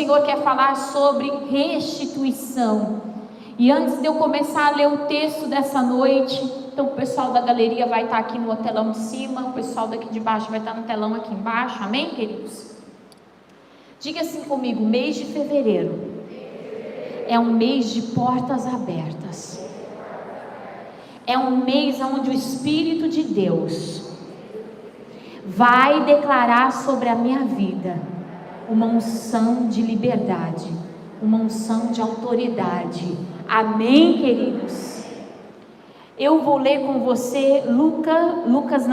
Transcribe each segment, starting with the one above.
Senhor quer falar sobre restituição. E antes de eu começar a ler o texto dessa noite, então o pessoal da galeria vai estar aqui no telão de cima, o pessoal daqui de baixo vai estar no telão aqui embaixo, amém, queridos? Diga assim comigo: mês de fevereiro é um mês de portas abertas, é um mês onde o Espírito de Deus vai declarar sobre a minha vida uma unção de liberdade, uma unção de autoridade, amém, queridos? Eu vou ler com você Lucas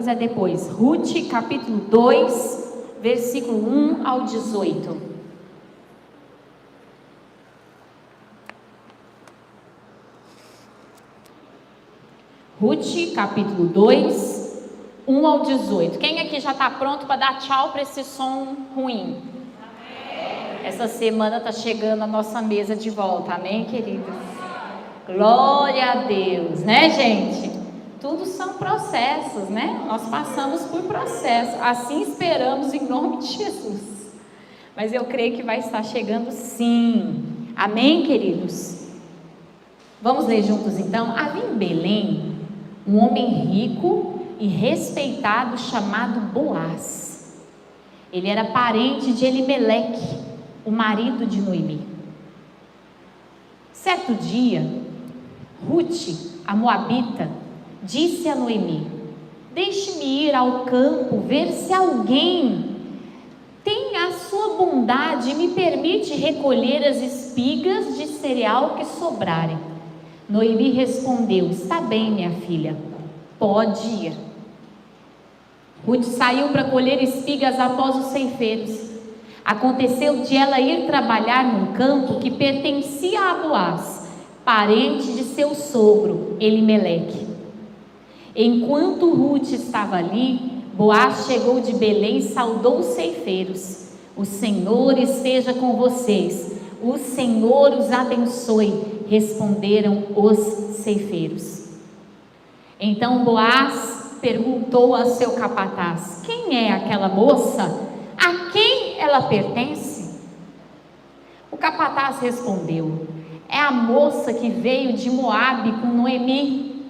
é depois, Ruth capítulo 2, versículo 1 ao 18. Ruth capítulo 2, 1 ao 18. Quem aqui já está pronto para dar tchau para esse som ruim? Amém. Essa semana está chegando a nossa mesa de volta, amém, queridos? Glória a Deus, né, gente? Tudo são processos, né? Nós passamos por processos, assim esperamos em nome de Jesus. Mas eu creio que vai estar chegando sim, amém, queridos? Vamos ler juntos então? Havia em Belém um homem rico e respeitado chamado Boaz. Ele era parente de Elimeleque, o marido de Noemi. Certo dia, Ruth, a moabita, disse a Noemi: deixe-me ir ao campo ver se alguém tem a sua bondade e me permite recolher as espigas de cereal que sobrarem. Noemi respondeu: está bem, minha filha, pode ir. Ruth saiu para colher espigas após os ceifeiros. Aconteceu de ela ir trabalhar num campo que pertencia a Boaz, parente de seu sogro, Elimeleque. Enquanto Ruth estava ali, Boaz chegou de Belém e saudou os ceifeiros. O Senhor esteja com vocês, o Senhor os abençoe, responderam os ceifeiros. Então Boaz perguntou a seu capataz: quem é aquela moça? A quem ela pertence? O capataz respondeu: é a moça que veio de Moabe com Noemi.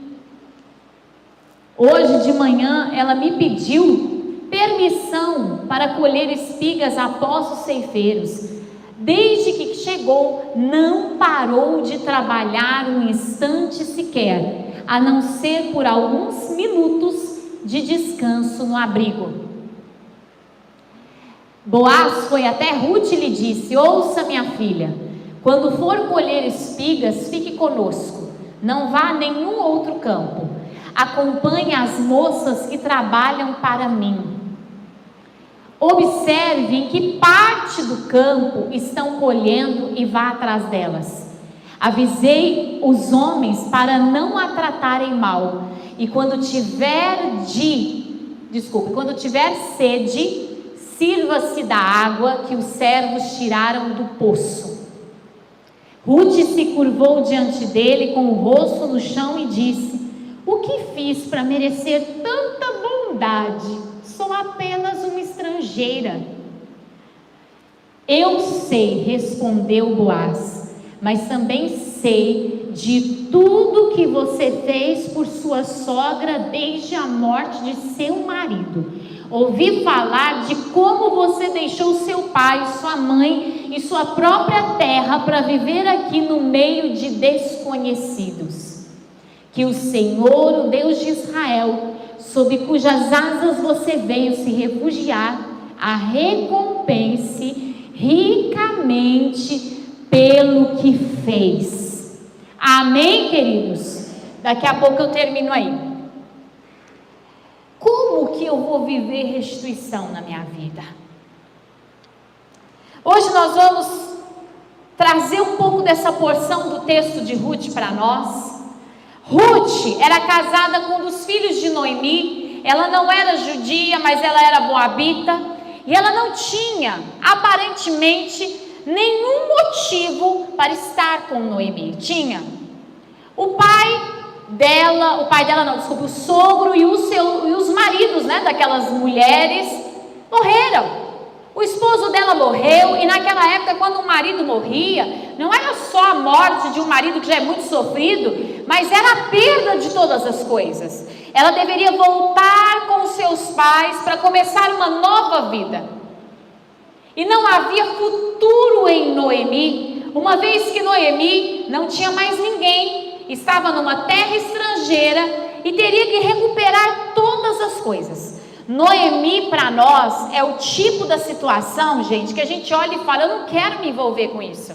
Hoje de manhã ela me pediu permissão para colher espigas após os ceifeiros. Desde que chegou, não parou de trabalhar um instante sequer, a não ser por alguns minutos de descanso no abrigo. Boaz foi até Ruth e lhe disse: ouça, minha filha, quando for colher espigas, fique conosco, não vá a nenhum outro campo, acompanhe as moças que trabalham para mim. Observe em que parte do campo estão colhendo e vá atrás delas. Avisei os homens para não a tratarem mal. E quando tiver sede, sirva-se da água que os servos tiraram do poço. Ruth se curvou diante dele com o rosto no chão e disse: o que fiz para merecer tanta bondade? Sou apenas uma estrangeira. Eu sei, respondeu Boaz, mas também sei de tudo que você fez por sua sogra desde a morte de seu marido. Ouvi falar de como você deixou seu pai, sua mãe e sua própria terra para viver aqui no meio de desconhecidos. Que o Senhor, o Deus de Israel, sob cujas asas você veio se refugiar, a recompense ricamente pelo que fez. Amém, queridos? Daqui a pouco eu termino aí. Como que eu vou viver restituição na minha vida? Hoje nós vamos trazer um pouco dessa porção do texto de Ruth para nós. Ruth era casada com um dos filhos de Noemi. Ela não era judia, mas ela era moabita. E ela não tinha, aparentemente, nenhum motivo para estar com Noemi. Tinha. O sogro e os maridos, daquelas mulheres morreram. O esposo dela morreu, e naquela época, quando um marido morria, não era só a morte de um marido que já é muito sofrido, mas era a perda de todas as coisas. Ela deveria voltar com os seus pais para começar uma nova vida. E não havia futuro em Noemi, uma vez que Noemi não tinha mais ninguém, estava numa terra estrangeira e teria que recuperar todas as coisas. Noemi, para nós, é o tipo da situação, gente, que a gente olha e fala: eu não quero me envolver com isso.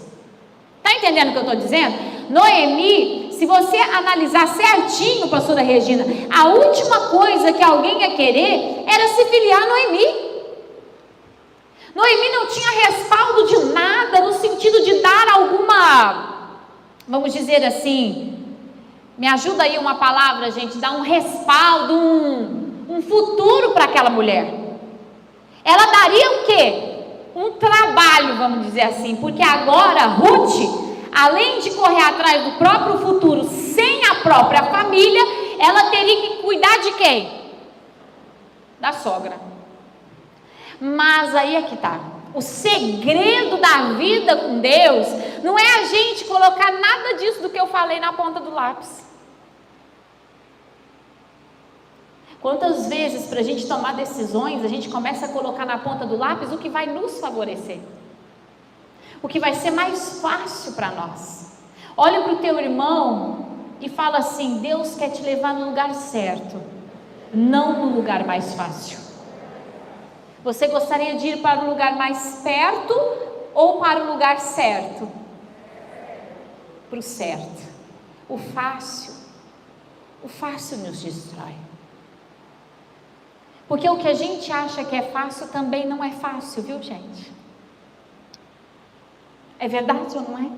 Está entendendo o que eu estou dizendo? Noemi, se você analisar certinho, pastora Regina, a última coisa que alguém ia querer era se filiar a Noemi. Noemi não tinha respaldo de nada, no sentido de dar alguma, vamos dizer assim, me ajuda aí uma palavra, gente, dar um respaldo, um futuro para aquela mulher. Ela daria o quê? Um trabalho, vamos dizer assim, porque agora Ruth, além de correr atrás do próprio futuro sem a própria família, ela teria que cuidar de quem? Da sogra. Mas aí é que tá. O segredo da vida com Deus não é a gente colocar nada disso do que eu falei na ponta do lápis. Quantas vezes, para a gente tomar decisões, a gente começa a colocar na ponta do lápis o que vai nos favorecer, o que vai ser mais fácil para nós. Olha para o teu irmão e fala assim: Deus quer te levar no lugar certo, não no lugar mais fácil. Você gostaria de ir para um lugar mais perto ou para o lugar certo? Para o certo. O fácil nos destrói. Porque o que a gente acha que é fácil também não é fácil, viu, gente? É verdade ou não é?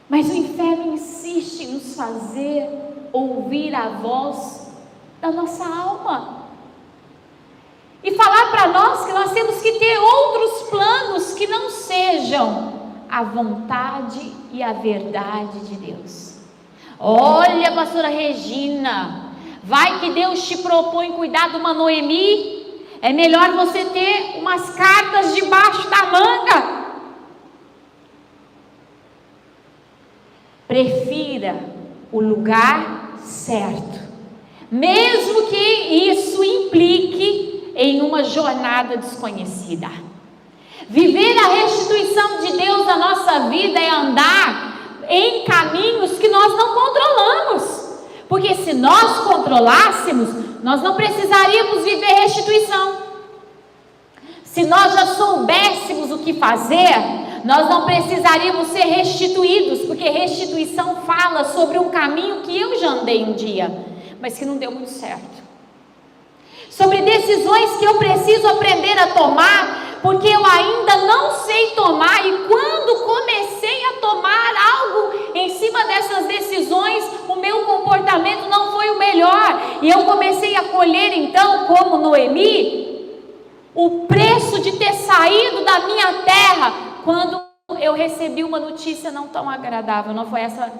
Mas o inferno insiste em nos fazer ouvir a voz da nossa alma e falar para nós que nós temos que ter outros planos que não sejam a vontade e a verdade de Deus. Olha, pastora Regina, vai que Deus te propõe cuidar de uma Noemi, é melhor você ter umas cartas debaixo da manga. Prefira o lugar certo, mesmo que isso implique em uma jornada desconhecida. Viver a restituição de Deus na nossa vida é andar em caminhos que nós não controlamos, porque se nós controlássemos, nós não precisaríamos viver restituição. Se nós já soubéssemos o que fazer, nós não precisaríamos ser restituídos, porque restituição fala sobre um caminho que eu já andei um dia, mas que não deu muito certo. Sobre decisões que eu preciso aprender a tomar, porque eu ainda não sei tomar, e quando comecei a tomar algo em cima dessas decisões, o meu comportamento não foi o melhor, e eu comecei a colher então, como Noemi, o preço de ter saído da minha terra, quando eu recebi uma notícia não tão agradável. Não foi essa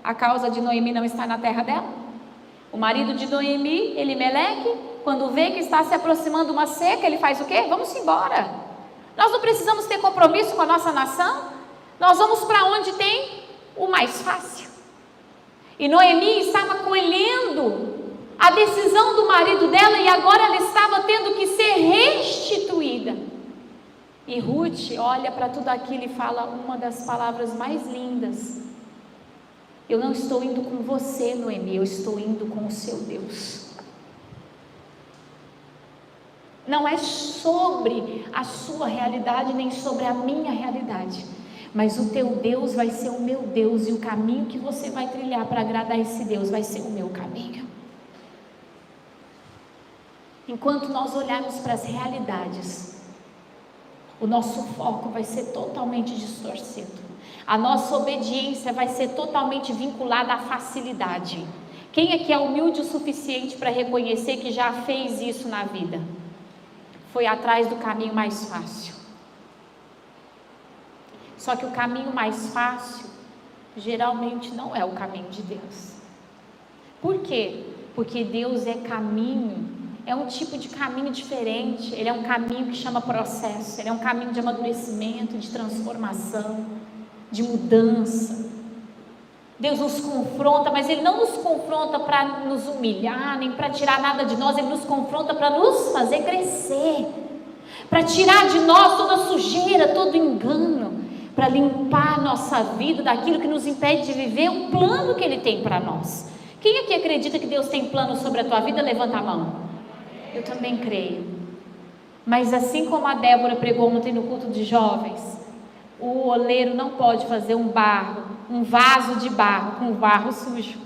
a causa de Noemi não estar na terra dela? O marido de Noemi, Elimeleque, quando vê que está se aproximando uma seca, ele faz o quê? Vamos embora. Nós não precisamos ter compromisso com a nossa nação. Nós vamos para onde tem o mais fácil. E Noemi estava colhendo a decisão do marido dela, e agora ela estava tendo que ser restituída. E Ruth olha para tudo aquilo e fala uma das palavras mais lindas: eu não estou indo com você, Noemi, eu estou indo com o seu Deus. Não é sobre a sua realidade, nem sobre a minha realidade, mas o teu Deus vai ser o meu Deus, e o caminho que você vai trilhar para agradar esse Deus vai ser o meu caminho. Enquanto nós olharmos para as realidades, o nosso foco vai ser totalmente distorcido. A nossa obediência vai ser totalmente vinculada à facilidade. Quem é que é humilde o suficiente para reconhecer que já fez isso na vida? Foi atrás do caminho mais fácil. Só que o caminho mais fácil geralmente não é o caminho de Deus. Por quê? Porque Deus é caminho, é um tipo de caminho diferente. Ele é um caminho que chama processo. Ele é um caminho de amadurecimento, de transformação, de mudança. Deus nos confronta, mas Ele não nos confronta para nos humilhar, nem para tirar nada de nós. Ele nos confronta para nos fazer crescer, para tirar de nós toda a sujeira, todo engano, para limpar a nossa vida daquilo que nos impede de viver o plano que Ele tem para nós. Quem aqui acredita que Deus tem plano sobre a tua vida? Levanta a mão. Eu também creio. Mas assim como a Débora pregou ontem no culto de jovens, o oleiro não pode fazer um vaso de barro com barro sujo.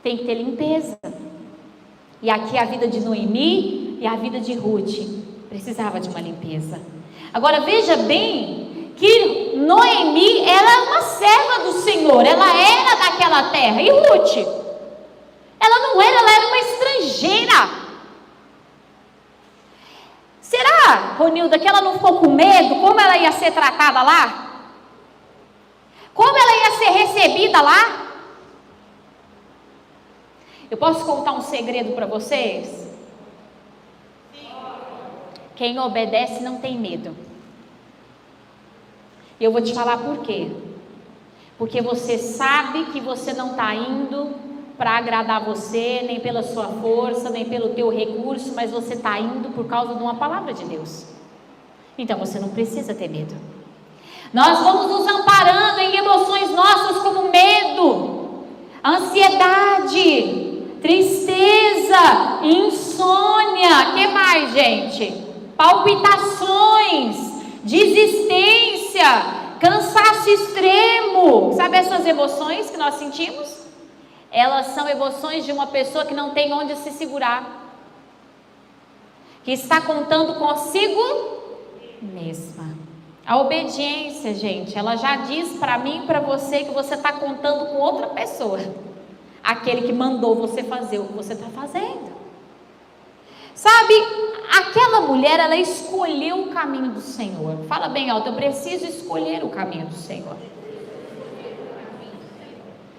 Tem que ter limpeza. E aqui a vida de Noemi e a vida de Ruth precisava de uma limpeza. Agora veja bem que Noemi era uma serva do Senhor, ela era daquela terra. E Ruth? Ela não era, ela era uma estrangeira. Será, Ronilda, que ela não ficou com medo? Como ela ia ser tratada lá? Como ela ia ser recebida lá? Eu posso contar um segredo para vocês? Quem obedece não tem medo. E eu vou te falar por quê. Porque você sabe que você não está indo para agradar você, nem pela sua força, nem pelo teu recurso, mas você está indo por causa de uma palavra de Deus. Então você não precisa ter medo. Nós vamos nos amparando em emoções nossas como medo, ansiedade, tristeza, insônia, que mais, gente? Palpitações, desistência, cansaço extremo. Sabe essas emoções que nós sentimos? Elas são emoções de uma pessoa que não tem onde se segurar, que está contando consigo mesma. A obediência, gente, ela já diz para mim e para você que você está contando com outra pessoa, aquele que mandou você fazer o que você está fazendo. Sabe, aquela mulher, ela escolheu o caminho do Senhor. Fala bem alto, eu preciso escolher o caminho do Senhor.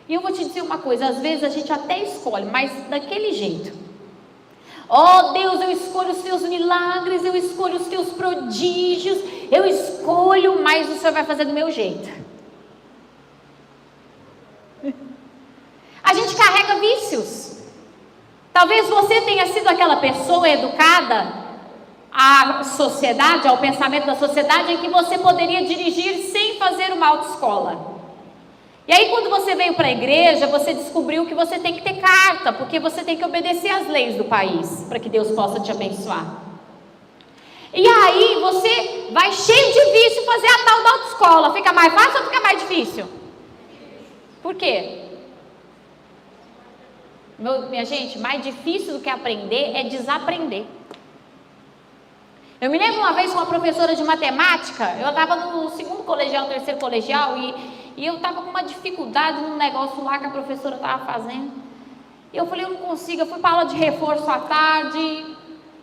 E eu vou te dizer uma coisa, às vezes a gente até escolhe, mas daquele jeito. Oh Deus, eu escolho os teus milagres, eu escolho os teus prodígios, eu escolho, mas o Senhor vai fazer do meu jeito. A gente carrega vícios. Talvez você tenha sido aquela pessoa educada à sociedade, ao pensamento da sociedade, em que você poderia dirigir sem fazer uma autoescola. E aí quando você veio para a igreja, você descobriu que você tem que ter carta, porque você tem que obedecer às leis do país, para que Deus possa te abençoar. E aí você vai cheio de vício fazer a tal da autoescola. Fica mais fácil ou fica mais difícil? Por quê? Minha gente, mais difícil do que aprender é desaprender. Eu me lembro uma vez com uma professora de matemática, eu estava no segundo colegial, terceiro colegial, e eu estava com uma dificuldade num negócio lá que a professora estava fazendo. E eu falei, eu não consigo, eu fui para aula de reforço à tarde,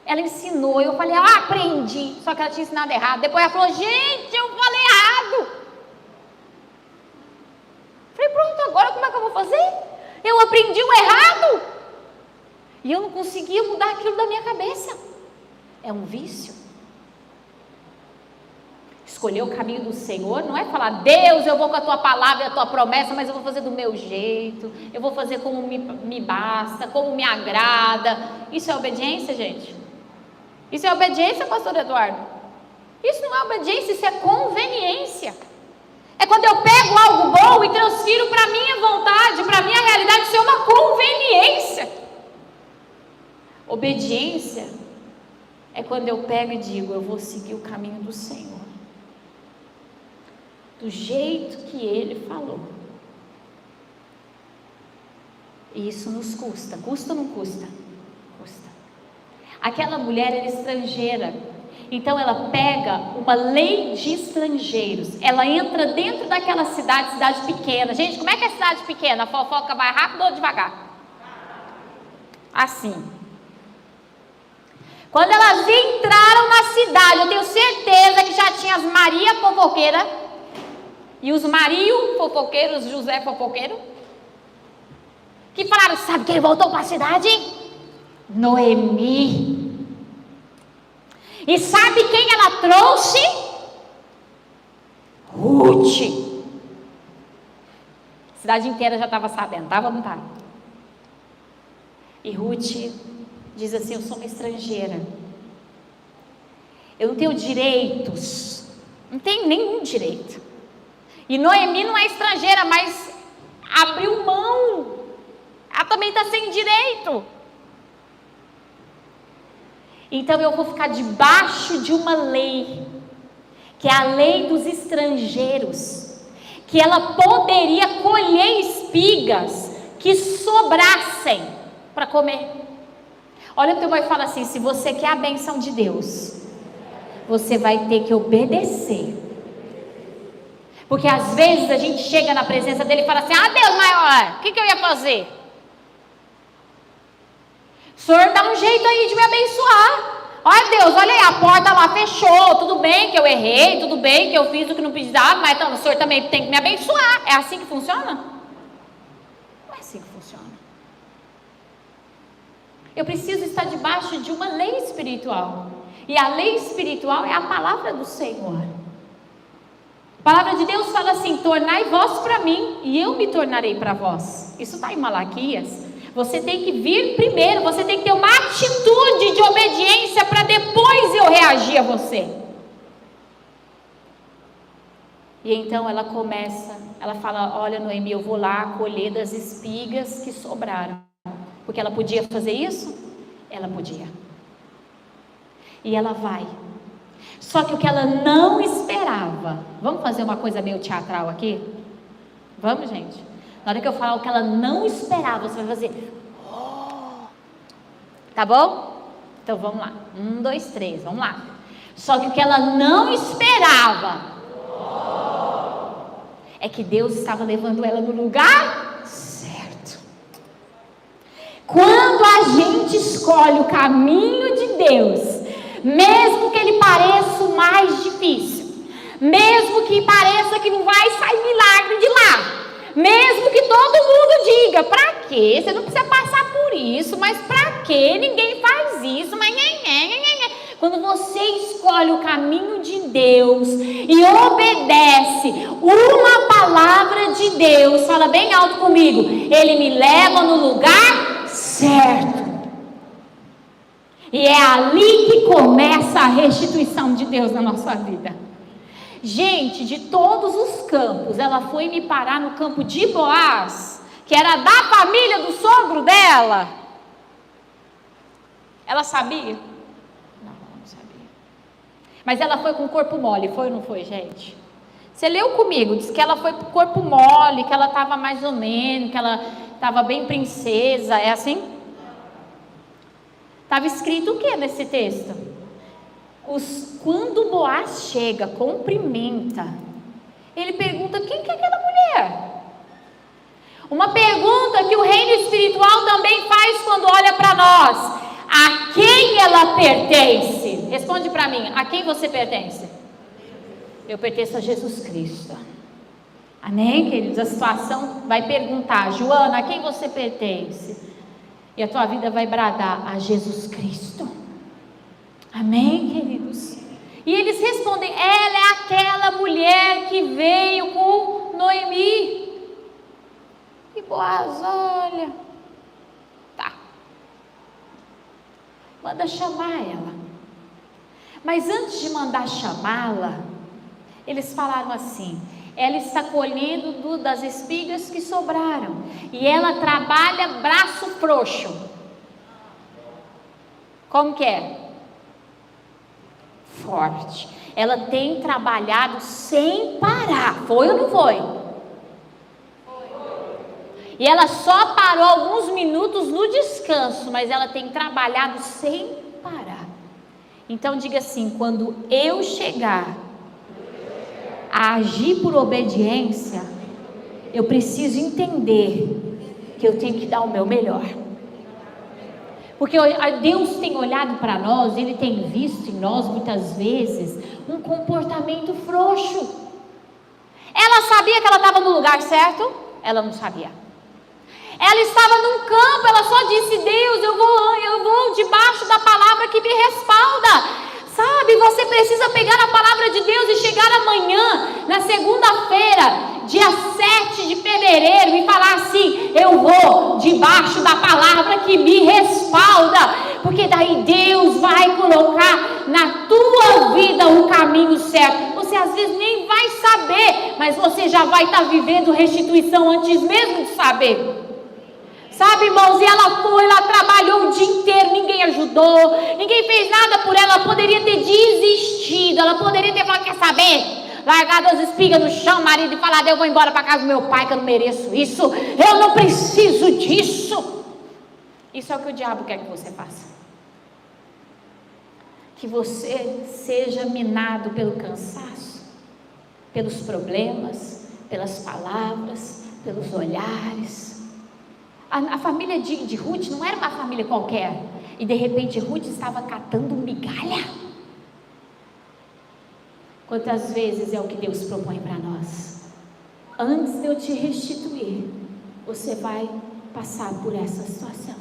ela ensinou, eu falei, aprendi, só que ela tinha ensinado errado. Depois ela falou, gente, eu falei errado. Falei, pronto, agora como é que eu vou fazer? Eu aprendi o errado. E eu não conseguia mudar aquilo da minha cabeça. É um vício. Escolher o caminho do Senhor não é falar, Deus, eu vou com a tua palavra e a tua promessa, mas eu vou fazer do meu jeito, eu vou fazer como me basta, como me agrada. Isso é obediência, gente? Isso é obediência, pastor Eduardo? Isso não é obediência, isso é conveniência. É quando eu pego algo bom e transfiro para a minha vontade, para a minha realidade. Isso é uma conveniência. Obediência é quando eu pego e digo, eu vou seguir o caminho do Senhor, do jeito que Ele falou. E isso nos custa. Custa ou não custa? Custa. Aquela mulher era estrangeira, então ela pega uma lei de estrangeiros, ela entra dentro daquela cidade pequena. Gente, como é que é cidade pequena? A fofoca vai rápido ou devagar? Assim. Quando elas entraram na cidade, eu tenho certeza que já tinha as Maria fofoqueira e os Mario fofoqueiros, José fofoqueiro, que falaram, sabe que ele voltou para a cidade? Noemi. E sabe quem ela trouxe? Ruth. A cidade inteira já estava sabendo, estava ou não estava? E Ruth diz assim: eu sou uma estrangeira, eu não tenho direitos, não tenho nenhum direito. E Noemi não é estrangeira, mas abriu mão, ela também está sem direito. Então eu vou ficar debaixo de uma lei, que é a lei dos estrangeiros, que ela poderia colher espigas que sobrassem para comer. Olha o teu irmão e fala assim: se você quer a bênção de Deus, você vai ter que obedecer. Porque às vezes a gente chega na presença dele e fala assim: ah, Deus maior, o que eu ia fazer? O Senhor dá um jeito aí de me abençoar. Olha Deus, olha aí, a porta lá fechou. Tudo bem que eu errei, tudo bem que eu fiz o que não precisava, mas então, o Senhor também tem que me abençoar. É assim que funciona? Não é assim que funciona. Eu preciso estar debaixo de uma lei espiritual. E a lei espiritual é a palavra do Senhor. A palavra de Deus fala assim: tornai vós para mim, e eu me tornarei para vós. Isso está em Malaquias. Você tem que vir primeiro, você tem que ter uma atitude de obediência para depois eu reagir a você. E então ela começa, ela fala: olha Noemi, eu vou lá colher das espigas que sobraram. Porque ela podia fazer isso? Ela podia. E ela vai. Só que o que ela não esperava, vamos fazer uma coisa meio teatral aqui? Vamos, gente? Na hora que eu falar o que ela não esperava, você vai fazer: oh! Tá bom? Então vamos lá, 1, 2, 3, vamos lá. Só que o que ela não esperava é que Deus estava levando ela no lugar certo. Quando a gente escolhe o caminho de Deus, mesmo que ele pareça o mais difícil, mesmo que pareça que não vai sair milagre de lá, mesmo que todo mundo diga: pra quê? Você não precisa passar por isso, mas pra quê? Ninguém faz isso, mas quando você escolhe o caminho de Deus e obedece uma palavra de Deus, fala bem alto comigo: ele me leva no lugar certo. E é ali que começa a restituição de Deus na nossa vida. Gente, de todos os campos, ela foi me parar no campo de Boaz, que era da família do sogro dela. Ela sabia? Não, ela não sabia. Mas ela foi com o corpo mole, foi ou não foi, gente? Você leu comigo, diz que ela foi com o corpo mole, que ela estava mais ou menos, que ela estava bem princesa, é assim? Estava escrito o que nesse texto? Quando Boaz chega, cumprimenta, ele pergunta: quem que é aquela mulher? Uma pergunta que o reino espiritual também faz quando olha para nós: a quem ela pertence? Responde para mim: a quem você pertence? Eu pertenço a Jesus Cristo. Amém, queridos? A situação vai perguntar: Joana, a quem você pertence? E a tua vida vai bradar: a Jesus Cristo. Amém, queridos? E eles respondem: ela é aquela mulher que veio com Noemi. E Boaz olha: tá, manda chamar ela. Mas antes de mandar chamá-la, eles falaram assim: ela está colhendo das espigas que sobraram, e ela trabalha braço frouxo. Como que é? Forte. Ela tem trabalhado sem parar. Foi ou não foi? E ela só parou alguns minutos no descanso, mas ela tem trabalhado sem parar. Então diga assim: quando eu chegar a agir por obediência, eu preciso entender que eu tenho que dar o meu melhor. Porque Deus tem olhado para nós, Ele tem visto em nós muitas vezes um comportamento frouxo. Ela sabia que ela estava no lugar certo? Ela não sabia. Ela estava num campo, ela só disse: Deus, eu vou debaixo da palavra que me respalda. Sabe, você precisa pegar a palavra de Deus e chegar amanhã, na segunda-feira, dia 7 de fevereiro, e falar assim: eu vou debaixo da palavra que me respalda, porque daí Deus vai colocar na tua vida o caminho certo. Você às vezes nem vai saber, mas você já vai estar vivendo restituição antes mesmo de saber. Sabe, irmãos, e ela trabalhou o dia inteiro, ninguém ajudou, ninguém fez nada por ela. Ela poderia ter desistido, ela poderia ter falado: quer saber? Largado as espigas no chão, marido, e falado: eu vou embora para casa do meu pai, que eu não mereço isso, eu não preciso disso. Isso é o que o diabo quer que você faça. Que você seja minado pelo cansaço, pelos problemas, pelas palavras, pelos olhares. A família de Ruth não era uma família qualquer, e de repente Ruth estava catando migalha. Quantas vezes é o que Deus propõe para nós? Antes de eu te restituir, você vai passar por essa situação.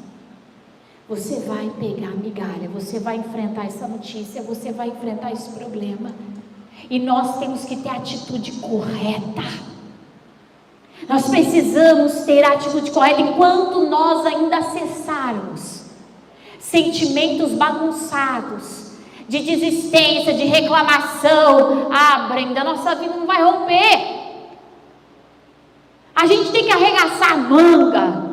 Você vai pegar migalha, você vai enfrentar essa notícia, você vai enfrentar esse problema. E nós temos que ter a atitude correta. Nós precisamos ter a atitude correta enquanto nós ainda acessarmos sentimentos bagunçados, de desistência, de reclamação. Brenda, nossa vida não vai romper. A gente tem que arregaçar a manga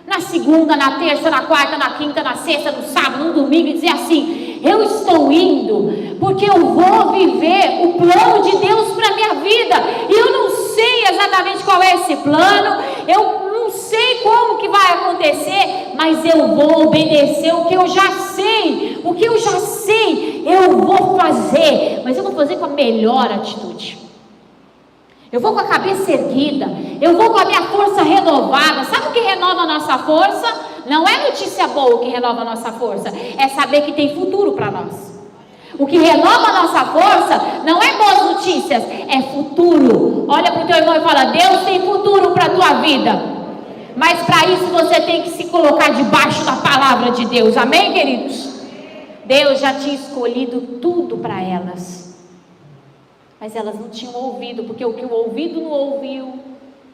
na segunda, na terça, na quarta, na quinta, na sexta, no sábado, no domingo, e dizer assim: eu estou indo porque eu vou viver o plano de Deus para a minha vida, e eu não sei exatamente qual é esse plano, eu não sei como que vai acontecer, mas eu vou obedecer o que eu já sei, eu vou fazer, mas eu vou fazer com a melhor atitude. Eu vou com a cabeça erguida, eu vou com a minha força renovada. Sabe o que renova a nossa força? Não é notícia boa que renova a nossa força, é saber que tem futuro para nós. O que renova a nossa força não é boas notícias, é futuro. Olha para o teu irmão e fala: Deus tem futuro para a tua vida. Mas para isso você tem que se colocar debaixo da palavra de Deus. Amém, queridos? Deus já tinha escolhido tudo para elas, mas elas não tinham ouvido, porque o que o ouvido não ouviu,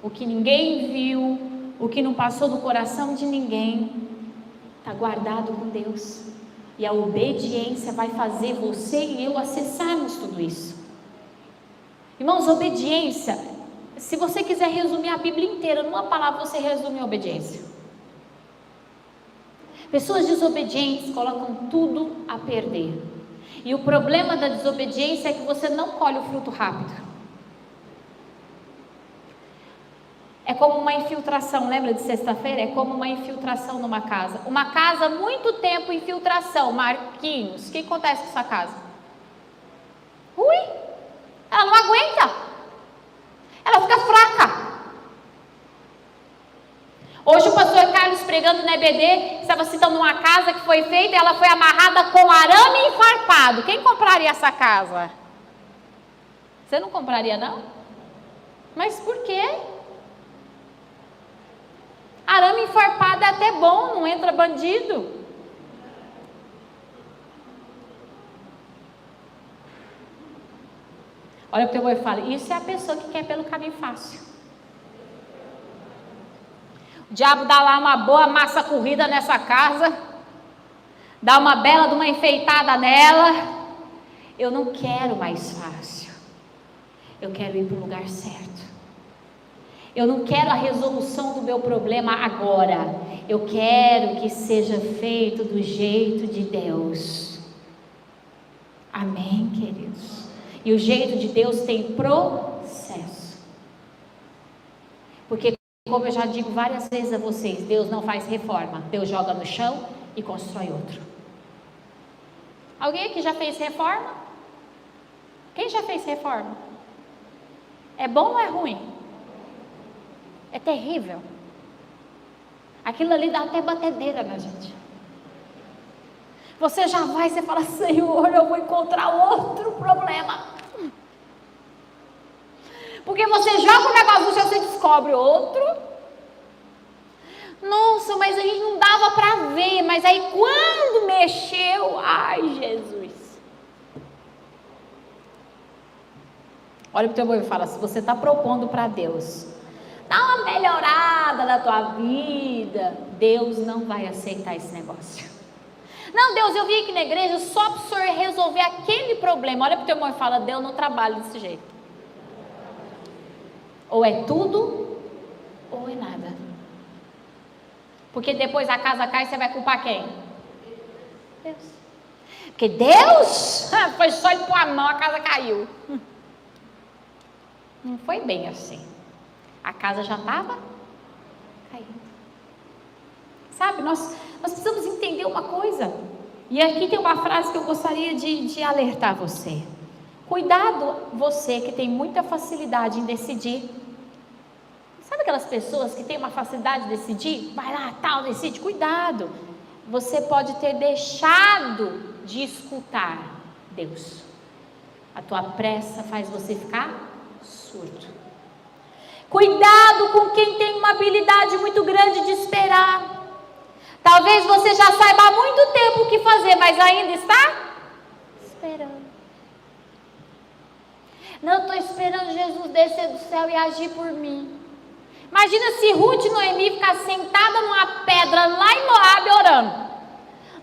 o que ninguém viu, o que não passou no coração de ninguém, está guardado com Deus. E a obediência vai fazer você e eu acessarmos tudo isso. Irmãos, obediência, se você quiser resumir a Bíblia inteira numa palavra, você resume a obediência. Pessoas desobedientes colocam tudo a perder. E o problema da desobediência é que você não colhe o fruto rápido. É como uma infiltração, lembra de sexta-feira? É como uma infiltração numa casa. Uma casa, muito tempo infiltração. Marquinhos, o que acontece com essa casa? Ela não aguenta. Ela fica fraca. Hoje o pastor Carlos, pregando na EBD, estava citando uma casa que foi feita, ela foi amarrada com arame enfarpado. Quem compraria essa casa? Você não compraria, não? Mas por quê? Arame enfarpado é até bom, não entra bandido. Olha o que eu vou falar: isso é a pessoa que quer pelo caminho fácil. O diabo dá lá uma boa massa corrida nessa casa, dá uma bela de uma enfeitada nela. Eu não quero mais fácil, eu quero ir para o lugar certo. Eu não quero a resolução do meu problema agora, eu quero que seja feito do jeito de Deus. Amém, queridos? E o jeito de Deus tem processo. Porque, como eu já digo várias vezes a vocês, Deus não faz reforma, Deus joga no chão e constrói outro. Alguém aqui já fez reforma? Quem já fez reforma? É bom ou é ruim? É terrível. Aquilo ali dá até batedeira na gente. Você já vai, você fala: Senhor, eu vou encontrar outro problema. Porque você joga o negócio no chão, você descobre outro. Nossa, mas a gente não dava para ver, mas aí quando mexeu, ai Jesus. Olha para o teu irmão e fala, se você está propondo para Deus, dá uma melhorada na tua vida, Deus não vai aceitar esse negócio. Não, Deus, eu vim aqui na igreja só para o Senhor resolver aquele problema. Olha para o teu irmão e fala, Deus não trabalha desse jeito. Ou é tudo, ou é nada. Porque depois a casa cai, você vai culpar quem? Deus. Porque Deus foi só ele pôr a mão, a casa caiu. Não foi bem assim. A casa já estava caindo. Sabe, nós precisamos entender uma coisa. E aqui tem uma frase que eu gostaria de alertar você. Cuidado, você que tem muita facilidade em decidir. Sabe aquelas pessoas que têm uma facilidade de decidir? Vai lá, tal, decide. Cuidado. Você pode ter deixado de escutar Deus. A tua pressa faz você ficar surdo. Cuidado com quem tem uma habilidade muito grande de esperar. Talvez você já saiba há muito tempo o que fazer, mas ainda está esperando. Não, eu estou esperando Jesus descer do céu e agir por mim. Imagina se Ruth e Noemi ficassem sentadas numa pedra lá em Moabe orando.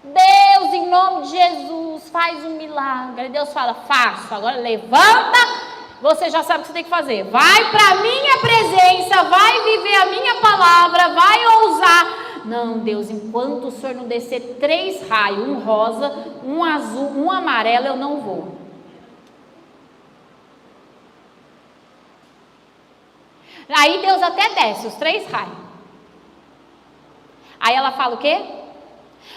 Deus, em nome de Jesus, faz um milagre. Deus fala, faço. Agora levanta, você já sabe o que você tem que fazer. Vai para a minha presença, vai viver a minha palavra, vai ousar. Não, Deus, enquanto o Senhor não descer 3 raios, um rosa, um azul, um amarelo, eu não vou. Aí Deus até desce os 3 raios. Aí ela fala o quê?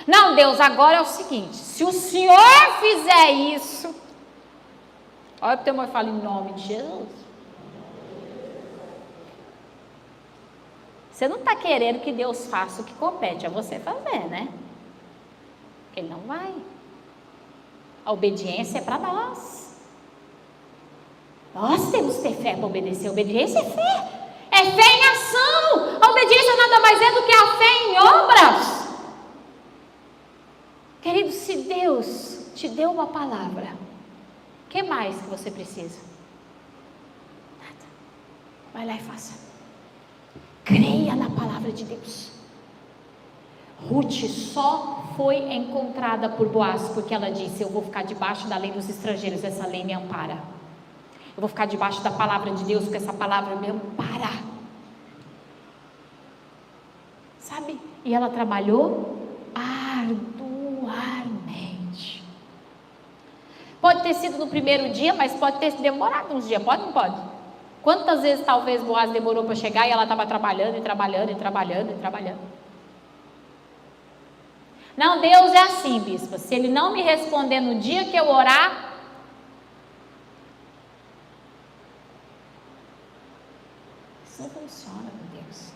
Não, Deus, agora é o seguinte, se o Senhor fizer isso, olha para o teu irmão e fala, em nome de Jesus. Você não está querendo que Deus faça o que compete a você fazer, né? Porque Ele não vai. A obediência é para nós. Nós temos que ter fé para obedecer. A obediência é fé. É fé em ação. A obediência nada mais é do que a fé em obras. Querido, se Deus te deu uma palavra, o que mais que você precisa? Nada. Vai lá e faça. Creia na palavra de Deus. Ruth só foi encontrada por Boaz porque ela disse, eu vou ficar debaixo da lei dos estrangeiros, essa lei me ampara. Eu vou ficar debaixo da palavra de Deus, porque essa palavra me ampara. Sabe? E ela trabalhou arduamente. Pode ter sido no primeiro dia, mas pode ter demorado uns dias. Pode ou não pode? Quantas vezes talvez Boaz demorou para chegar e ela estava trabalhando e trabalhando e trabalhando e trabalhando? Não, Deus é assim, bispa. Se Ele não me responder no dia que eu orar, isso não funciona com Deus.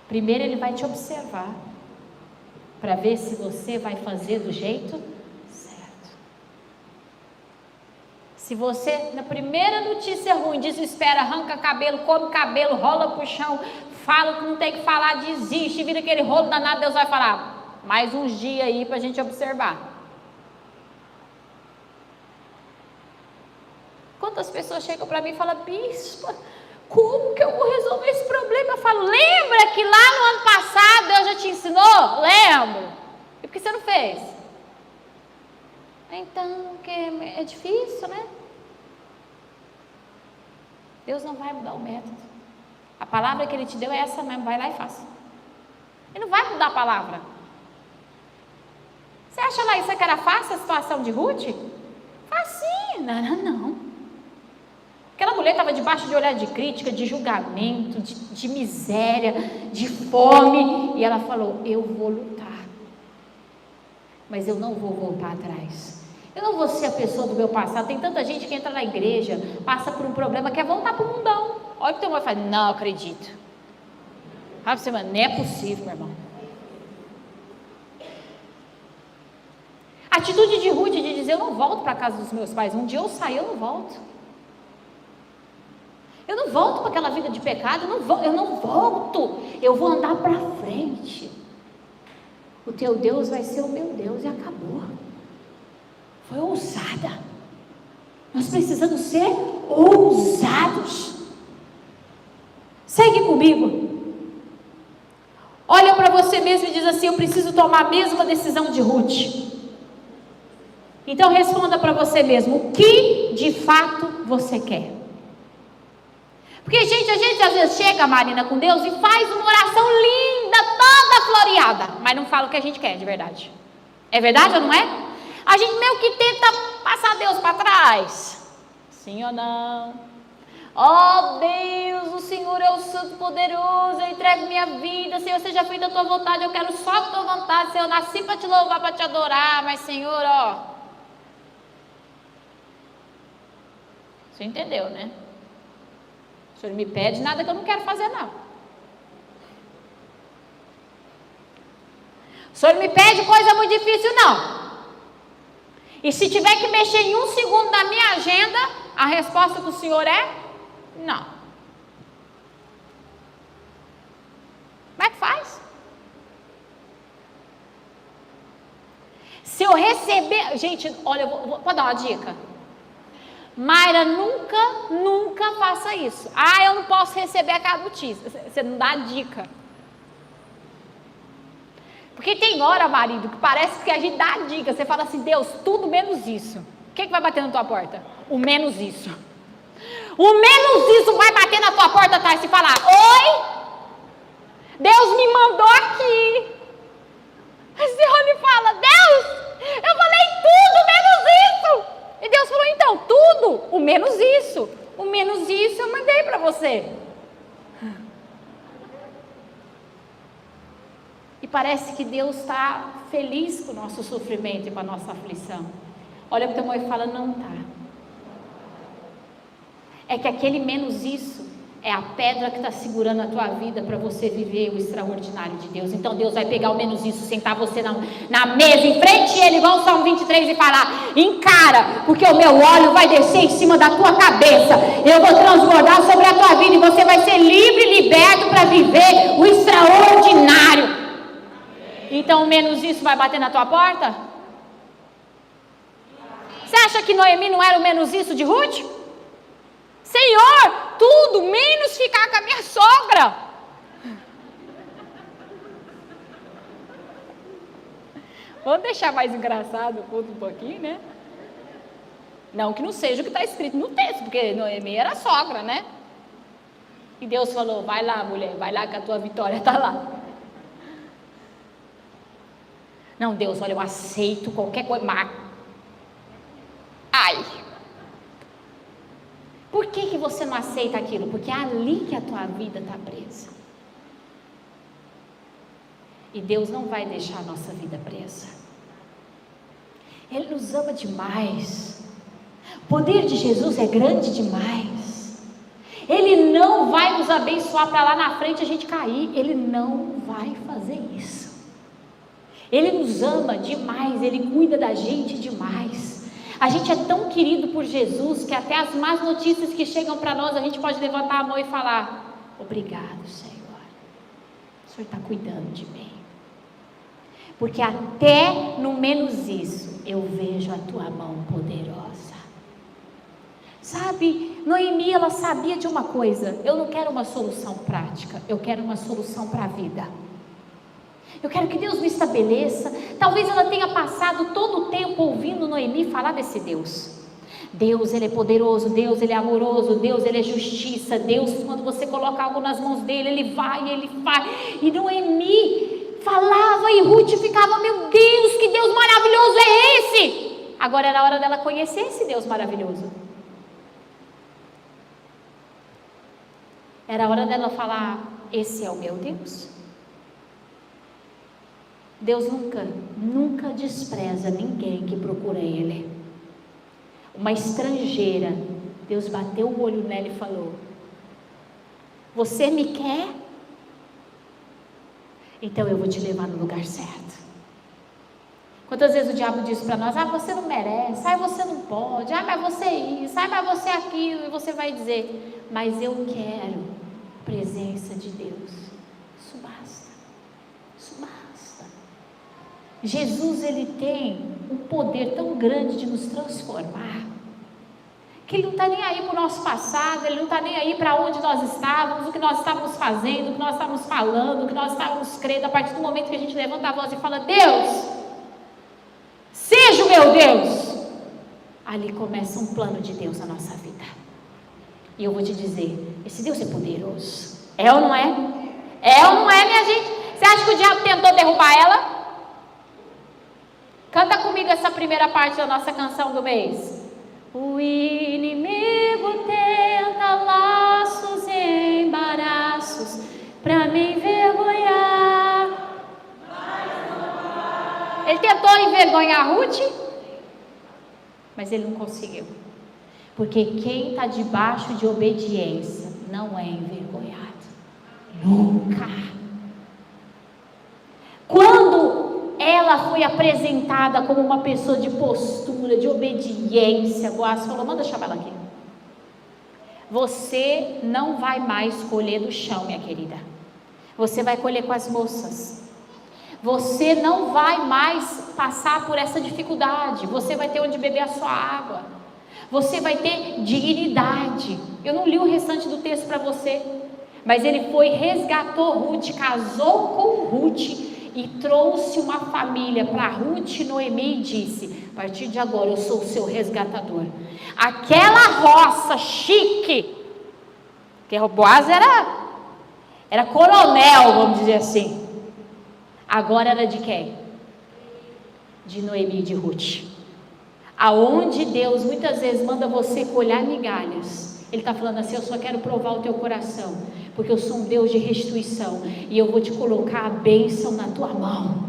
Primeiro Ele vai te observar para ver se você vai fazer do jeito certo. Se você, na primeira notícia ruim, desespera, arranca cabelo, come cabelo, rola pro chão, fala que não tem que falar, desiste, vira aquele rolo danado, Deus vai falar, mais uns dias aí para a gente observar. Quantas pessoas chegam para mim e falam, bispa, como que eu vou resolver esse problema? Eu falo, lembra que lá no ano passado Deus já te ensinou? Lembro. E por que você não fez? Então, porque é difícil, né? Deus não vai mudar o método. A palavra que Ele te deu é essa mesmo, vai lá e faça. Ele não vai mudar a palavra. Você acha lá isso que era fácil, a situação de Ruth? Facinho. Não. Aquela mulher estava debaixo de olhar de crítica, de julgamento, de miséria, de fome. E ela falou, eu vou lutar. Mas eu não vou voltar atrás. Eu não vou ser a pessoa do meu passado. Tem tanta gente que entra na igreja, passa por um problema, quer voltar para o mundão. Olha o que teu irmão fala, não acredito. Sabe, você, não é possível, meu irmão. A atitude de Ruth de dizer, eu não volto para a casa dos meus pais. Um dia eu sair, eu não volto. Eu não volto para aquela vida de pecado, eu não volto. Eu vou andar para frente. O teu Deus vai ser o meu Deus e acabou. Foi ousada. Nós precisamos ser ousados. Segue comigo. Olha para você mesmo e diz assim: eu preciso tomar a mesma decisão de Ruth. Então responda para você mesmo: o que de fato você quer? Porque, gente, a gente às vezes chega, Marina, com Deus e faz uma oração linda, toda floreada, mas não fala o que a gente quer de verdade. É verdade ou não é? A gente meio que tenta passar Deus para trás. Sim ou não? Oh Deus, o Senhor é o Santo Poderoso, eu entrego minha vida, Senhor, seja feita a tua vontade, eu quero só a tua vontade, Senhor, eu nasci para te louvar, para te adorar, mas Senhor, ó. Você entendeu, né? O Senhor me pede nada que eu não quero fazer, não. O Senhor me pede coisa muito difícil, não. E se tiver que mexer em 1 segundo na minha agenda, a resposta do Senhor é não. Como é que faz? Se eu receber... Gente, olha, vou dar uma dica. Mayra, nunca faça isso. Ah, eu não posso receber aquela notícia. Você não dá dica. Porque tem hora, marido, que parece que a gente dá dica. Você fala assim: Deus, tudo menos isso. O que vai bater na tua porta? O menos isso. O menos isso vai bater na tua porta atrás e falar: oi? Deus me mandou aqui. Você olha e fala: Deus, eu falei tudo menos isso. E Deus falou: então, tudo, o menos isso. O menos isso eu mandei para você. E parece que Deus está feliz com o nosso sofrimento e com a nossa aflição. Olha para o teu irmão e fala: não está. É que aquele menos isso é a pedra que está segurando a tua vida para você viver o extraordinário de Deus. Então Deus vai pegar o menos isso, sentar você na mesa, em frente a Ele, igual o Salmo 23, e falar: encara, porque o meu óleo vai descer em cima da tua cabeça, eu vou transbordar sobre a tua vida, e você vai ser livre e liberto para viver o extraordinário. Então o menos isso vai bater na tua porta? Você acha que Noemi não era o menos isso de Ruth? Senhor, tudo menos ficar com a minha sogra. Vamos deixar mais engraçado o culto um pouquinho, né? Não que não seja o que está escrito no texto, porque Noemi era sogra, né? E Deus falou: vai lá, mulher, vai lá que a tua vitória está lá. Não, Deus, olha, eu aceito qualquer coisa, mas... ai... Por que você não aceita aquilo? Porque é ali que a tua vida está presa. E Deus não vai deixar a nossa vida presa. Ele nos ama demais. O poder de Jesus é grande demais. Ele não vai nos abençoar para lá na frente a gente cair. Ele não vai fazer isso. Ele nos ama demais. Ele cuida da gente demais. A gente é tão querido por Jesus que até as más notícias que chegam para nós, a gente pode levantar a mão e falar: obrigado, Senhor. O Senhor está cuidando de mim. Porque até no menos isso, eu vejo a tua mão poderosa. Sabe, Noemi, ela sabia de uma coisa: eu não quero uma solução prática, eu quero uma solução para a vida. Eu quero que Deus me estabeleça. Talvez ela tenha passado todo o tempo ouvindo Noemi falar desse Deus. Deus, Ele é poderoso, Deus, Ele é amoroso, Deus, Ele é justiça, Deus, quando você coloca algo nas mãos dEle, Ele vai, Ele faz. E Noemi falava e Ruth ficava: meu Deus, que Deus maravilhoso é esse? Agora era a hora dela conhecer esse Deus maravilhoso. Era a hora dela falar: esse é o meu Deus. Deus nunca despreza ninguém que procura Ele. Uma estrangeira, Deus bateu o olho nela e falou: você me quer? Então eu vou te levar no lugar certo. Quantas vezes o diabo diz para nós: você não merece, você não pode, mas você isso, mas você aquilo, e você vai dizer: mas eu quero a presença de Deus. Isso basta, isso basta. Jesus, ele tem um poder tão grande de nos transformar, que ele não está nem aí para o nosso passado, ele não está nem aí para onde nós estávamos, o que nós estávamos fazendo, o que nós estávamos falando, o que nós estávamos crendo. A partir do momento que a gente levanta a voz e fala: Deus, seja o meu Deus, ali começa um plano de Deus na nossa vida. E eu vou te dizer, esse Deus é poderoso. É ou não é? É ou não é, minha gente? Você acha que o diabo tentou derrubar ela? Canta comigo essa primeira parte da nossa canção do mês. O inimigo tenta laços e embaraços para me envergonhar. Ele tentou envergonhar Ruth, mas ele não conseguiu. Porque quem está debaixo de obediência não é envergonhado. Nunca. Quando ela foi apresentada como uma pessoa de postura, de obediência, Boaz falou: manda chamar ela aqui. Você não vai mais colher do chão, minha querida. Você vai colher com as moças. Você não vai mais passar por essa dificuldade. Você vai ter onde beber a sua água. Você vai ter dignidade. Eu não li o restante do texto para você, mas ele foi, resgatou Ruth, casou com Ruth e trouxe uma família para Ruth e Noemi e disse: a partir de agora eu sou o seu resgatador. Aquela roça chique, que o Boaz era coronel, vamos dizer assim, agora era de quem? De Noemi e de Ruth. Aonde Deus muitas vezes manda você colher migalhas, Ele está falando assim: eu só quero provar o teu coração, porque eu sou um Deus de restituição, e eu vou te colocar a bênção na tua mão.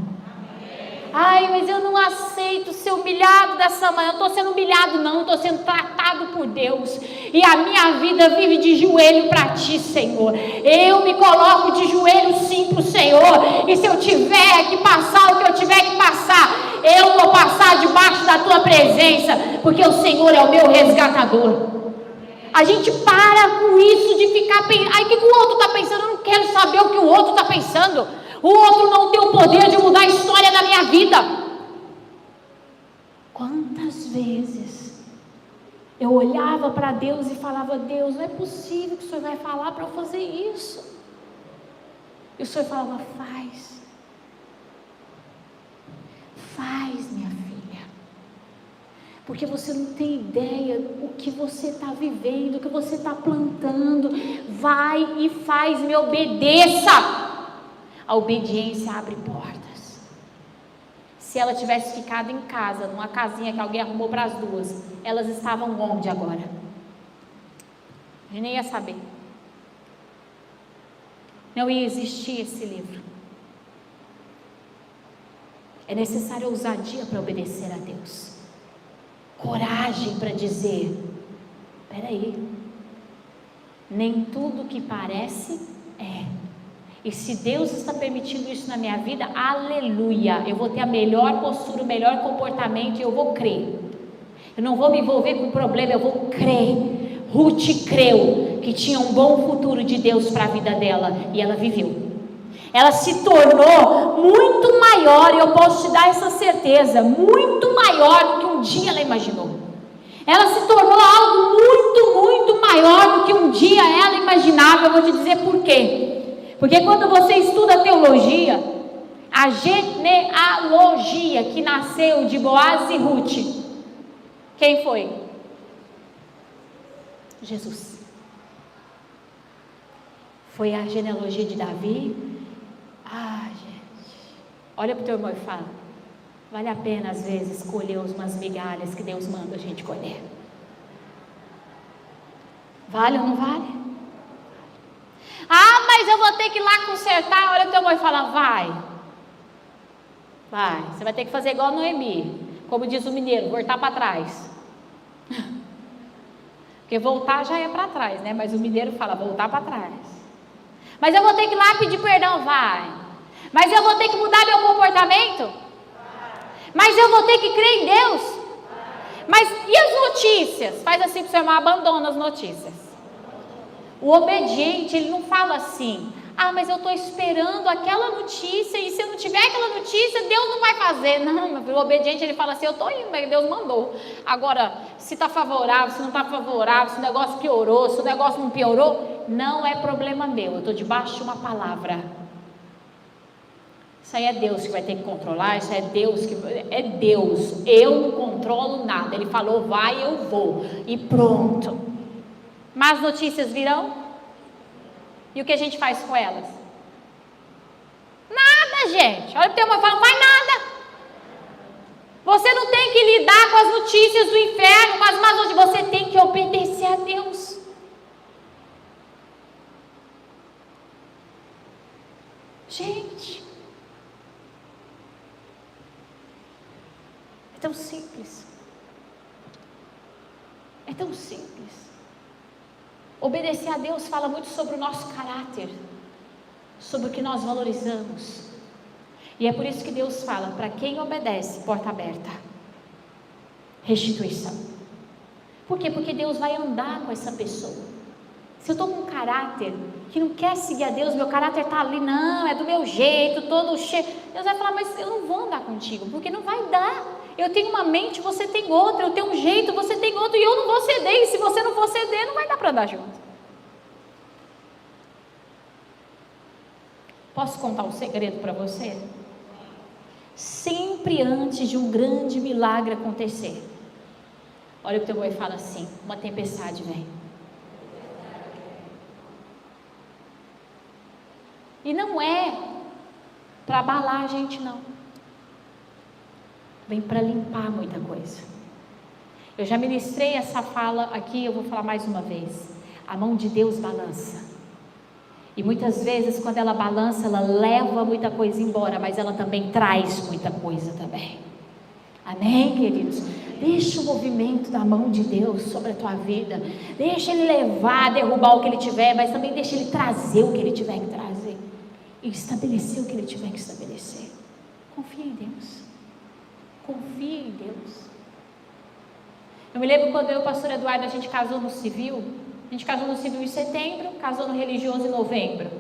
Ai, mas eu não aceito ser humilhado dessa maneira. Eu não estou sendo humilhado não, estou sendo tratado por Deus, e a minha vida vive de joelho para ti, Senhor. Eu me coloco de joelho sim para o Senhor, e se eu tiver que passar o que eu tiver que passar, eu vou passar debaixo da tua presença, porque o Senhor é o meu resgatador. A gente para com isso de ficar pensando: ai, o que o outro está pensando? Eu não quero saber o que o outro está pensando. O outro não tem o poder de mudar a história da minha vida. Quantas vezes eu olhava para Deus e falava: Deus, não é possível que o Senhor vai falar para eu fazer isso. E o Senhor falava: faz, minha filha, porque você não tem ideia o que você está vivendo, o que você está plantando. Vai e faz, me obedeça. A obediência abre portas. Se ela tivesse ficado em casa, numa casinha que alguém arrumou para as duas, elas estavam onde agora? A gente nem ia saber. Não ia existir esse livro. É necessário ousadia para obedecer a Deus, coragem para dizer: peraí, nem tudo que parece é. E se Deus está permitindo isso na minha vida, aleluia, eu vou ter a melhor postura, o melhor comportamento, e eu vou crer. Eu não vou me envolver com o problema, eu vou crer. Ruth creu que tinha um bom futuro de Deus para a vida dela, e ela viveu. Ela se tornou muito maior, e eu posso te dar essa certeza, muito maior do que um dia ela imaginou. Ela se tornou algo muito, muito maior do que um dia ela imaginava. Eu vou te dizer por quê. Porque quando você estuda teologia, a genealogia que nasceu de Boaz e Ruth, quem foi? Jesus. Foi a genealogia de Davi. Gente, olha para o teu irmão e fala: vale a pena às vezes colher umas migalhas que Deus manda a gente colher. Vale ou não vale? Mas eu vou ter que ir lá consertar. Olha o teu irmão e fala: vai, você vai ter que fazer igual a Noemi, como diz o mineiro, voltar para trás. Porque voltar já é para trás, né? Mas o mineiro fala: voltar para trás. Mas eu vou ter que ir lá pedir perdão. Vai. Mas eu vou ter que mudar meu comportamento? Mas eu vou ter que crer em Deus. Mas e as notícias? Faz assim para o seu irmão, abandona as notícias. O obediente, ele não fala assim: ah, mas eu estou esperando aquela notícia, e se eu não tiver aquela notícia, Deus não vai fazer. Não, meu filho, o obediente, ele fala assim: eu estou indo, mas Deus mandou. Agora, se está favorável, se não está favorável, se o negócio piorou, se o negócio não piorou, não é problema meu, eu estou debaixo de uma palavra. Isso aí é Deus que vai ter que controlar, isso é Deus que... É Deus, eu não controlo nada. Ele falou, vai, eu vou, e pronto. Más notícias virão? E o que a gente faz com elas? Nada, gente. Olha, tem uma fala, não faz nada. Você não tem que lidar com as notícias do inferno, mas você tem que obedecer a Deus. Gente, é tão simples. É tão simples. Obedecer a Deus fala muito sobre o nosso caráter, sobre o que nós valorizamos. E é por isso que Deus fala, para quem obedece, porta aberta, restituição. Por quê? Porque Deus vai andar com essa pessoa. Se eu estou com um caráter que não quer seguir a Deus, meu caráter está ali, não, é do meu jeito, todo cheio. Deus vai falar, mas eu não vou andar contigo, porque não vai dar. Eu tenho uma mente, você tem outra, eu tenho um jeito, você tem outro, e eu não vou ceder, e se você não for ceder, não vai dar para andar junto. Posso contar um segredo para você? Sempre antes de um grande milagre acontecer, olha o teu boi e fala assim: uma tempestade vem. E não é para abalar a gente, não. Vem para limpar muita coisa. Eu já ministrei essa fala aqui, eu vou falar mais uma vez. A mão de Deus balança. E muitas vezes, quando ela balança, ela leva muita coisa embora, mas ela também traz muita coisa também. Amém, queridos? Deixa o movimento da mão de Deus sobre a tua vida. Deixa Ele levar, derrubar o que Ele tiver, mas também deixa Ele trazer o que Ele tiver que trazer. E estabelecer o que Ele tiver que estabelecer. Confia em Deus. Confia em Deus. Eu me lembro quando eu e o pastor Eduardo, a gente casou no civil. A gente casou no civil em setembro, casou no religioso em novembro.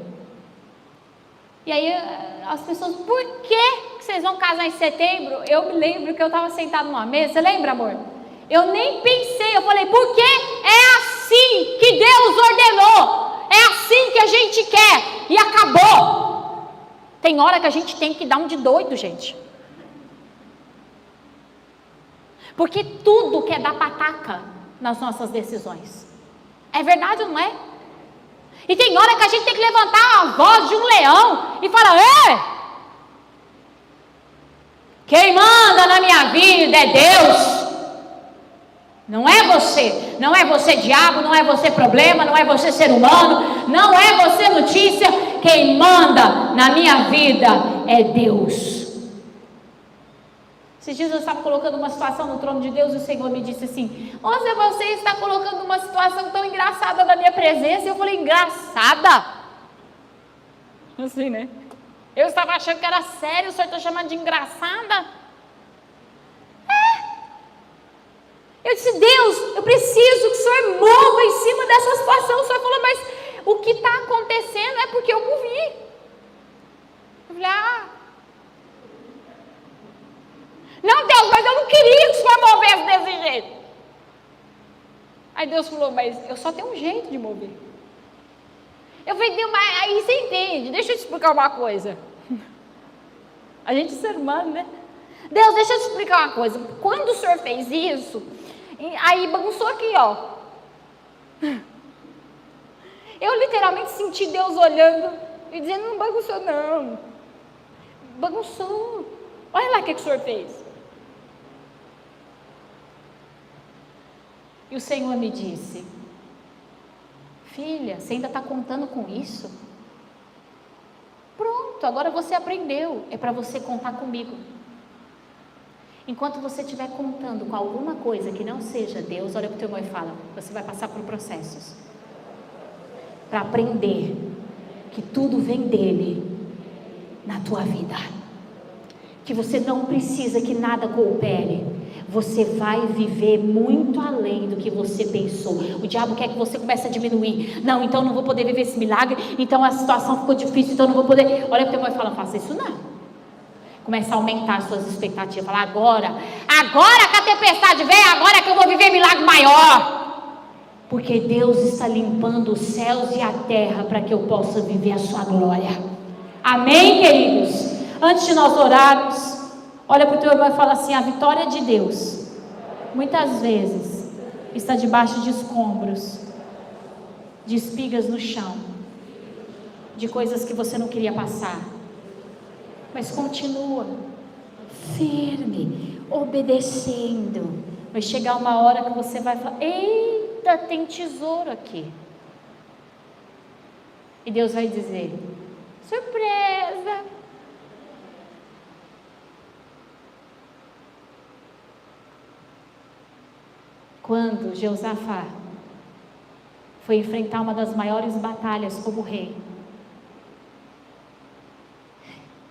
E aí as pessoas, por que vocês vão casar em setembro? Eu me lembro que eu estava sentada numa mesa, você lembra, amor? Eu nem pensei, eu falei, porque é assim que Deus ordenou, é assim que a gente quer, e acabou. Tem hora que a gente tem que dar um de doido, gente. Porque tudo quer dar pataca nas nossas decisões. É verdade ou não é? E tem hora que a gente tem que levantar a voz de um leão e falar: ei! Quem manda na minha vida é Deus. Não é você. Não é você diabo, não é você problema, não é você ser humano, não é você notícia. Quem manda na minha vida é Deus. Esses dias eu estava colocando uma situação no trono de Deus e o Senhor me disse assim: Nossa, você está colocando uma situação tão engraçada na minha presença. E eu falei: engraçada? Assim, né? Eu estava achando que era sério, o Senhor está chamando de engraçada? Eu disse: Deus, eu preciso que o Senhor mova em cima dessa situação. O Senhor falou: mas o que está acontecendo é porque eu movi. Eu falei: não, Deus, mas eu não queria que o Senhor movesse desse jeito. Aí Deus falou: mas eu só tenho um jeito de mover. Eu falei: Deus, mas aí você entende, deixa eu te explicar uma coisa. A gente é ser humano, né? Deus, deixa eu te explicar uma coisa. Quando o Senhor fez isso, aí bagunçou aqui, ó. Eu literalmente senti Deus olhando e dizendo: não bagunçou não. Bagunçou. Olha lá o que o Senhor fez. E o Senhor me disse: filha, você ainda está contando com isso? Pronto, agora você aprendeu. É para você contar comigo. Enquanto você estiver contando com alguma coisa que não seja Deus, olha para o teu irmão e fala: você vai passar por processos para aprender que tudo vem dele na tua vida. que você não precisa que nada coopere. Você vai viver muito além do que você pensou. O diabo quer que você comece a diminuir. Não, então não vou poder viver esse milagre. Então a situação ficou difícil, então não vou poder. Olha para o teu irmão e fala: faça isso não. Começa a aumentar as suas expectativas. Fala: agora que a tempestade vem, agora que eu vou viver milagre maior. Porque Deus está limpando os céus e a terra para que eu possa viver a sua glória. Amém, queridos? Antes de nós orarmos, olha para o teu irmão e fala assim: a vitória de Deus, muitas vezes, está debaixo de escombros, de espigas no chão, de coisas que você não queria passar. Mas continua, firme, obedecendo. Vai chegar uma hora que você vai falar: eita, tem tesouro aqui. E Deus vai dizer: surpresa. Quando Jeosafá foi enfrentar uma das maiores batalhas como rei,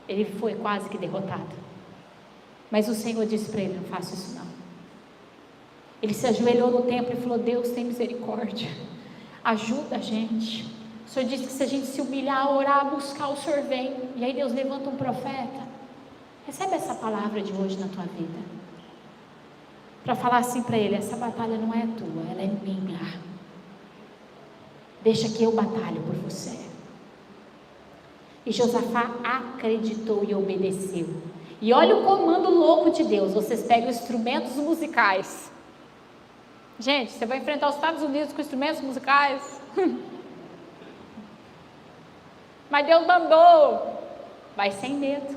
ele foi quase que derrotado. Mas o Senhor disse para ele: não faça isso não. Ele se ajoelhou no templo e falou: Deus, tem misericórdia, ajuda a gente. O Senhor disse que se a gente se humilhar, orar, buscar, o Senhor vem. E aí Deus levanta um profeta. Recebe essa palavra de hoje na tua vida, para falar assim para ele: essa batalha não é tua, ela é minha. Deixa que eu batalho por você. E Josafá acreditou e obedeceu. E olha o comando louco de Deus. Vocês pegam instrumentos musicais. Gente, você vai enfrentar os Estados Unidos com instrumentos musicais? Mas Deus mandou. Vai sem medo.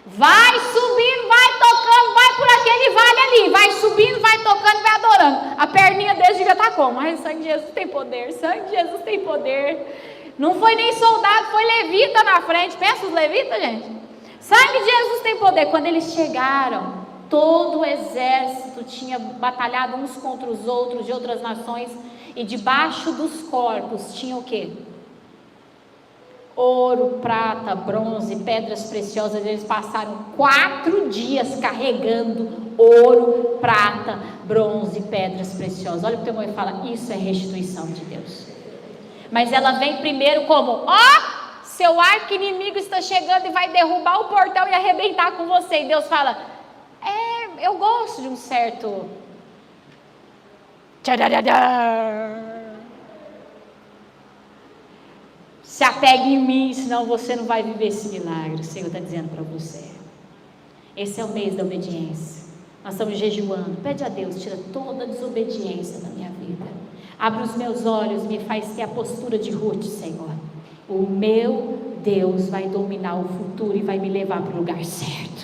Vai subindo, vai tocando, vai por aquele vale ali. Vai subindo, vai tocando, vai adorando. A perninha deles devia estar como? Mas o sangue de Jesus tem poder. Sangue de Jesus tem poder. Não foi nem soldado, foi levita na frente. Pensa os levitas, gente. Sangue de Jesus tem poder. Quando eles chegaram, todo o exército tinha batalhado uns contra os outros de outras nações. E debaixo dos corpos tinha o quê? Ouro, prata, bronze, pedras preciosas. Eles passaram 4 dias carregando ouro, prata, bronze, pedras preciosas. Olha para o teu irmão e fala: isso é restituição de Deus. Mas ela vem primeiro como: seu arqui-inimigo está chegando e vai derrubar o portão e arrebentar com você. E Deus fala: eu gosto de um certo se apegue em mim, senão você não vai viver esse milagre. O Senhor está dizendo para você. Esse é o mês da obediência. Nós estamos jejuando. Pede a Deus: tira toda a desobediência da minha vida. Abre os meus olhos, me faz ter a postura de Ruth, Senhor. O meu Deus vai dominar o futuro e vai me levar para o lugar certo.